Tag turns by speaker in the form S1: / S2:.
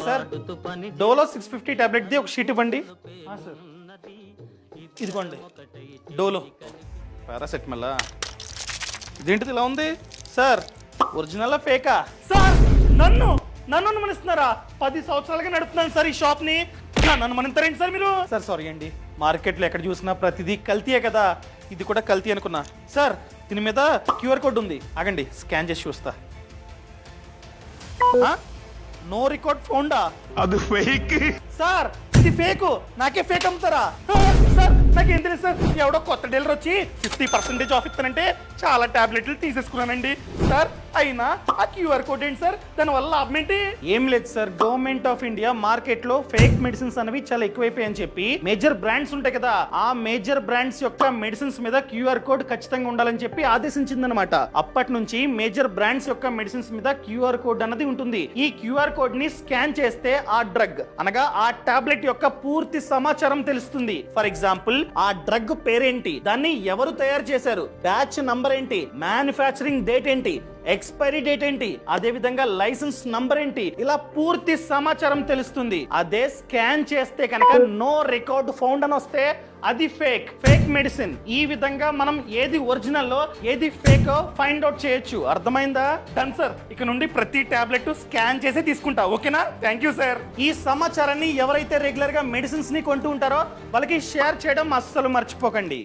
S1: Sir Dolo 650 tablet the ఒక sheet ఇవ్వండి. Sir ఇదిగోండి డోలో పారాసెటమాల్. ఇదేంటిది ఇలా ఉంది సార్? Original ఫేకా sir? నన్ను అనుమానిస్తున్నారా? 10 సంవత్సరాలుగా నడుపుతున్నాను సార్ ఈ షాప్ ని. నన్ను అనుమానిస్తారేంటి సార్ మీరు? సార్ సారీ అండి, మార్కెట్లో ఎక్కడ చూసినా ప్రతిదీ కల్తీయే కదా, ఇది కూడా కల్తీ అనుకున్నా. సార్ దీని మీద క్యూఆర్ కోడ్ ఉంది, ఆగండి స్కాన్ చేసి చూస్తా. నో రికార్డ్ ఫౌండా?
S2: అది ఫేక్
S1: సార్. ఇది ఫేకు, నాకే ఫేక్ అమ్ముతారా? సార్ నాకేం తెలుసు సార్, ఎవడో కొత్త డీలర్ వచ్చి 50% ఆఫ్ ఇస్తానంటే చాలా టాబ్లెట్లు తీసేసుకున్నానండి సార్. అయినా ఆ క్యూఆర్ కోడ్ ఏంటి సార్, దానివల్ల లాభం ఏంటి? ఏం లేదు sir, government of India market లో ఫేక్ మెడిసిన్స్ అనేవి చాలా ఎక్కువైపోయాయని చెప్పి మేజర్ బ్రాండ్స్ ఉంటాయి కదా, ఆ మేజర్ బ్రాండ్స్ యొక్క మెడిసిన్స్ మీద క్యూఆర్ కోడ్ ఖచ్చితంగా ఉండాలని చెప్పి ఆదేశించిందనమాట. అప్పటి నుంచి మేజర్ బ్రాండ్స్ యొక్క మెడిసిన్స్ మీద క్యూఆర్ కోడ్ అన్నది ఉంటుంది. ఈ క్యూఆర్ కోడ్ ని స్కాన్ చేస్తే ఆ డ్రగ్ అనగా ఆ టాబ్లెట్ యొక్క పూర్తి సమాచారం తెలుస్తుంది. ఫర్ ఎగ్జాంపుల్ ఆ డ్రగ్ పేరేంటి, దాన్ని ఎవరు తయారు చేశారు, బ్యాచ్ నంబర్ ఏంటి, మ్యానుఫ్యాక్చరింగ్ డేట్ ఏంటి, ఎక్స్పైరీ డేట్ ఏంటి, అదే విధంగా లైసెన్స్ నంబర్ ఏంటి, ఇలా పూర్తి సమాచారం తెలుస్తుంది. అదే స్కాన్ చేస్తే కనుక నో రికార్డ్ ఫౌండ్ అని వస్తే అది ఫేక్ మెడిసిన్. ఈ విధంగా మనం ఏది ఒరిజినల్ ఏది ఫేక్ ఫైండ్ అవుట్ చేయొచ్చు. అర్థమైందా? డన్ సార్, ఇక నుండి ప్రతి టాబ్లెట్ స్కాన్ చేసి తీసుకుంటా. ఓకేనా? Thank you sir. ఈ సమాచారాన్ని ఎవరైతే రెగ్యులర్ గా మెడిసిన్స్ ని కొంటూ ఉంటారో వాళ్ళకి షేర్ చేయడం అస్సలు మర్చిపోకండి.